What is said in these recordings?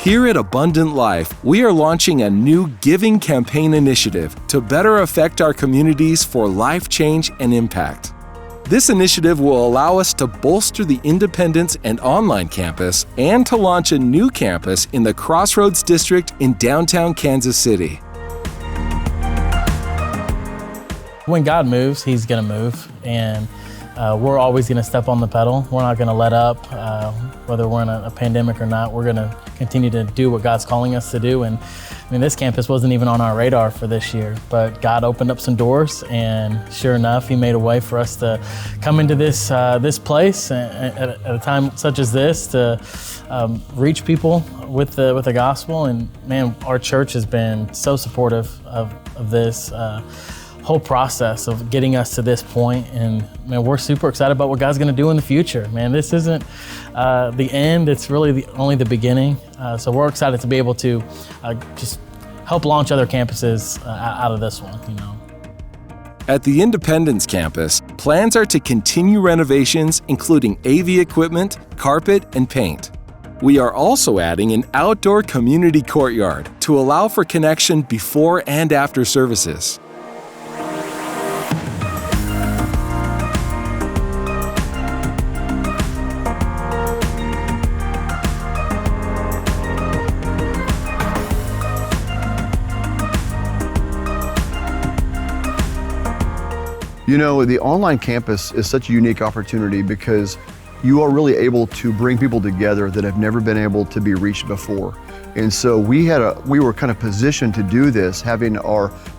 Here at Abundant Life, we are launching a new giving campaign initiative to better affect our communities for life change and impact. This initiative will allow us to bolster the Independence and online campus and to launch a new campus in the Crossroads District in downtown Kansas City. When God moves, He's going to move, and we're always going to step on the pedal. We're not going to let up, whether we're in a pandemic or not. We're going to continue to do what God's calling us to do. And I mean, this campus wasn't even on our radar for this year, but God opened up some doors, and sure enough, He made a way for us to come into this place at a time such as this to reach people with the gospel. And man, our church has been so supportive of this whole process of getting us to this point, and man, we're super excited about what God's going to do in the future. Man, this isn't the end; it's really only the beginning. So we're excited to be able to just help launch other campuses out of this one. At the Independence campus, plans are to continue renovations, including AV equipment, carpet, and paint. We are also adding an outdoor community courtyard to allow for connection before and after services. The online campus is such a unique opportunity because you are really able to bring people together that have never been able to be reached before. And so we were kind of positioned to do this,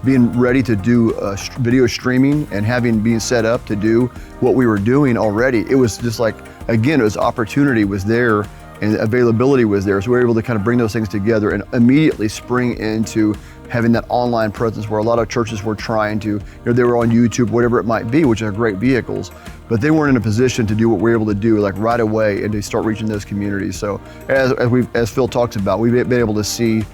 being ready to do video streaming and being set up to do what we were doing already. It was just like, again, it was opportunity was there and availability was there. So we were able to kind of bring those things together and immediately spring into having that online presence where a lot of churches were trying to, they were on YouTube, whatever it might be, which are great vehicles, but they weren't in a position to do what we're able to do like right away and to start reaching those communities. So as Phil talks about, we've been able to see,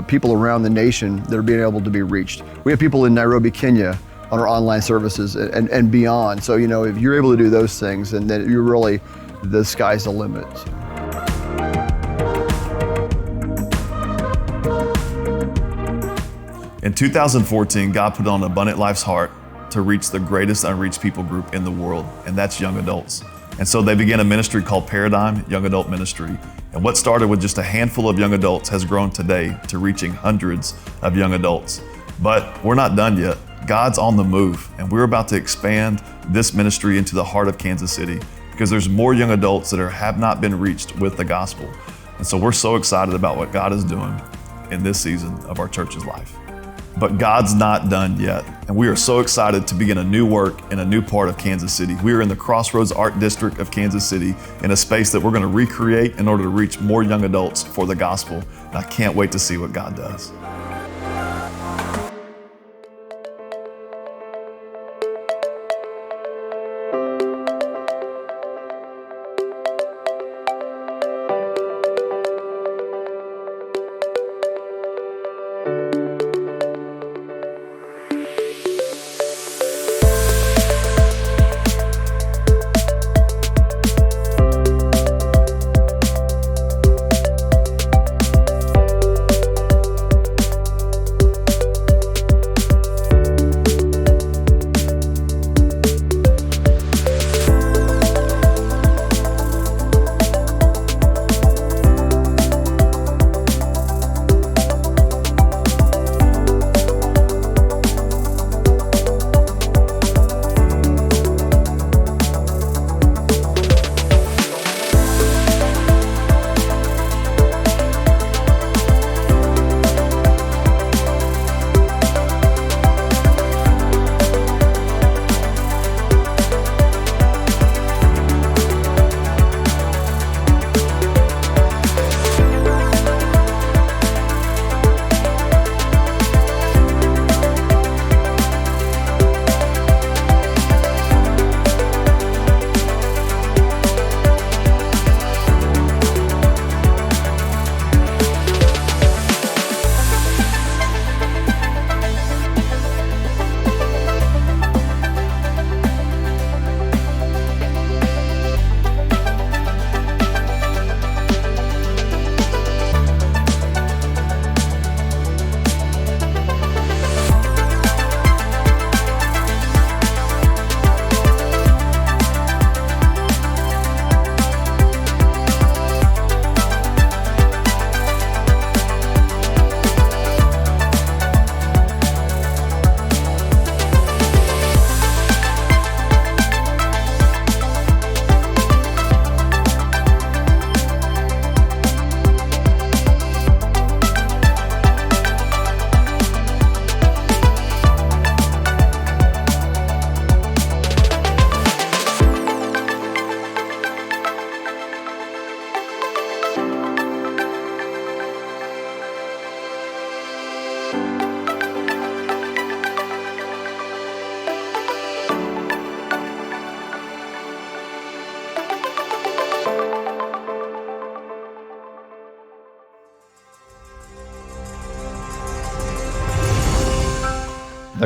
people around the nation that are being able to be reached. We have people in Nairobi, Kenya on our online services and beyond. So, if you're able to do those things, and then you're really, the sky's the limit. In 2014, God put on Abundant Life's heart to reach the greatest unreached people group in the world, and that's young adults. And so they began a ministry called Paradigm Young Adult Ministry. And what started with just a handful of young adults has grown today to reaching hundreds of young adults. But we're not done yet. God's on the move, and we're about to expand this ministry into the heart of Kansas City because there's more young adults that have not been reached with the gospel. And so we're so excited about what God is doing in this season of our church's life. But God's not done yet, and we are so excited to begin a new work in a new part of Kansas City. We are in the Crossroads Art District of Kansas City in a space that we're going to recreate in order to reach more young adults for the gospel. And I can't wait to see what God does.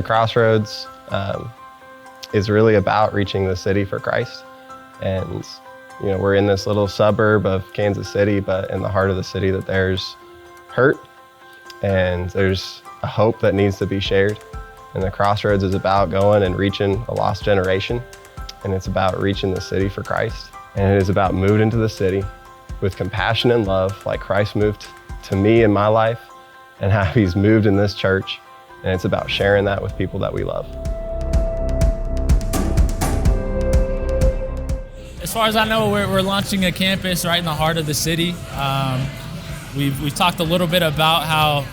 The Crossroads is really about reaching the city for Christ. And we're in this little suburb of Kansas City, but in the heart of the city that there's hurt and there's a hope that needs to be shared. And The Crossroads is about going and reaching a lost generation. And it's about reaching the city for Christ. And it is about moving into the city with compassion and love, like Christ moved to me in my life and how he's moved in this church. And it's about sharing that with people that we love. As far as I know, we're launching a campus right in the heart of the city. We've talked a little bit about how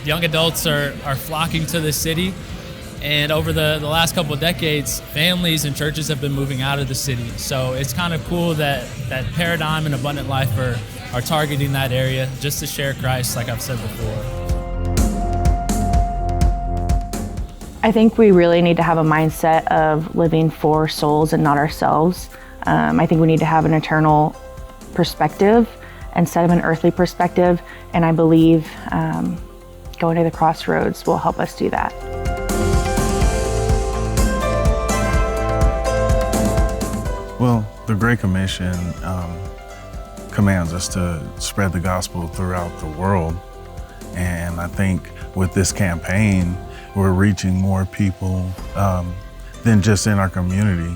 young adults are flocking to the city, and over the last couple of decades, families and churches have been moving out of the city. So it's kind of cool that Paradigm and Abundant Life are targeting that area just to share Christ, like I've said before. I think we really need to have a mindset of living for souls and not ourselves. I think we need to have an eternal perspective instead of an earthly perspective, and I believe going to the Crossroads will help us do that. Well, the Great Commission commands us to spread the gospel throughout the world, and I think with this campaign, we're reaching more people than just in our community.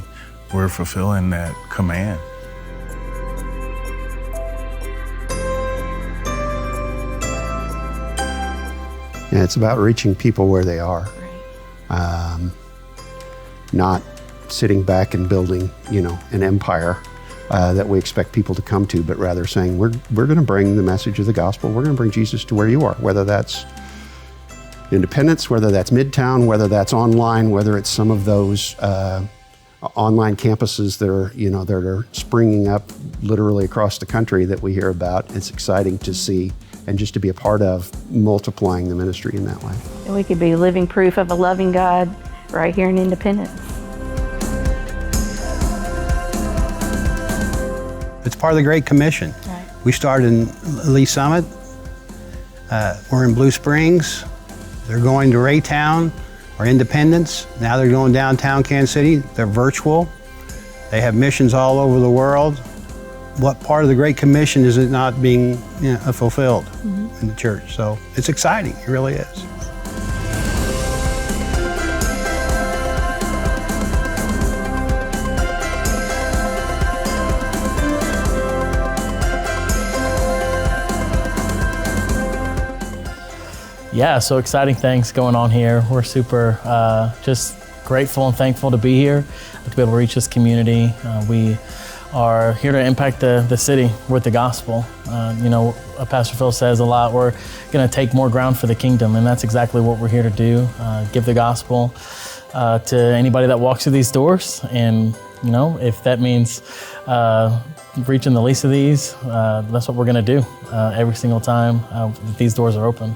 We're fulfilling that command. Yeah, it's about reaching people where they are, not sitting back and building, an empire that we expect people to come to, but rather saying we're going to bring the message of the gospel. We're going to bring Jesus to where you are, whether that's Independence, whether that's Midtown, whether that's online, whether it's some of those online campuses that are springing up literally across the country that we hear about. It's exciting to see and just to be a part of multiplying the ministry in that way. And we could be living proof of a loving God right here in Independence. It's part of the Great Commission. Right. We started in Lee Summit. We're in Blue Springs. They're going to Raytown or Independence. Now they're going downtown Kansas City. They're virtual. They have missions all over the world. What part of the Great Commission is it not being fulfilled in the church? So it's exciting, it really is. Yeah, so exciting things going on here. We're super just grateful and thankful to be here, to be able to reach this community. We are here to impact the city with the gospel. Pastor Phil says a lot, we're going to take more ground for the kingdom, and that's exactly what we're here to do, give the gospel to anybody that walks through these doors. And, if that means reaching the least of these, that's what we're going to do every single time these doors are open.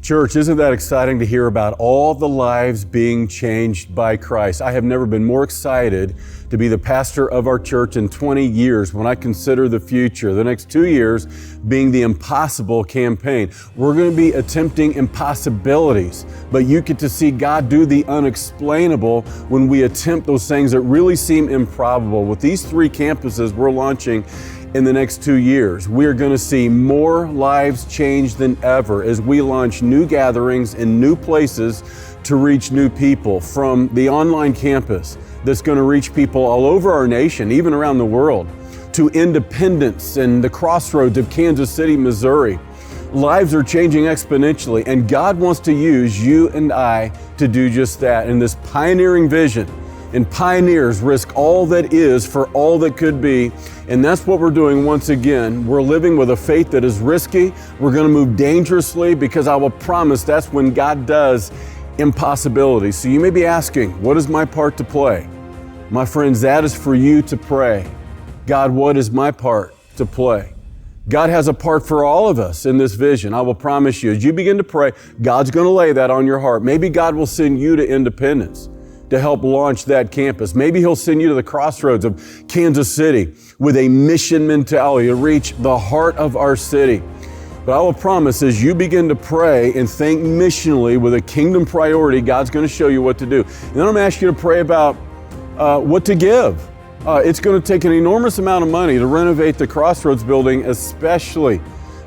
Church, isn't that exciting to hear about all the lives being changed by Christ? I have never been more excited to be the pastor of our church in 20 years when I consider the future, the next 2 years being the impossible campaign. We're going to be attempting impossibilities, but you get to see God do the unexplainable when we attempt those things that really seem improbable. With these 3 campuses we're launching in the next 2 years, we're going to see more lives changed than ever as we launch new gatherings in new places to reach new people, from the online campus that's going to reach people all over our nation, even around the world, to Independence and the Crossroads of Kansas City, Missouri. Lives are changing exponentially, and God wants to use you and I to do just that in this pioneering vision. And pioneers risk all that is for all that could be. And that's what we're doing once again. We're living with a faith that is risky. We're going to move dangerously, because I will promise that's when God does impossibilities. So you may be asking, what is my part to play? My friends, that is for you to pray. God, what is my part to play? God has a part for all of us in this vision. I will promise you, as you begin to pray, God's going to lay that on your heart. Maybe God will send you to Independence. to help launch that campus. Maybe He'll send you to the crossroads of Kansas City with a mission mentality to reach the heart of our city. But I will promise, as you begin to pray and think missionally with a kingdom priority, God's going to show you what to do. And then I'm going to ask you to pray about what to give. It's going to take an enormous amount of money to renovate the Crossroads building, especially.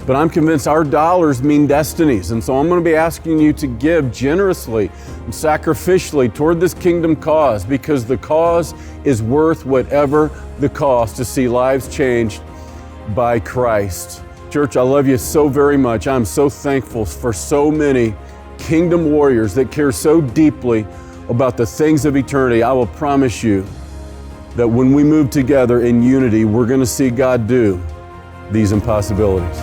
But I'm convinced our dollars mean destinies. And so I'm going to be asking you to give generously and sacrificially toward this kingdom cause, because the cause is worth whatever the cost to see lives changed by Christ. Church, I love you so very much. I'm so thankful for so many kingdom warriors that care so deeply about the things of eternity. I will promise you that when we move together in unity, we're going to see God do these impossibilities.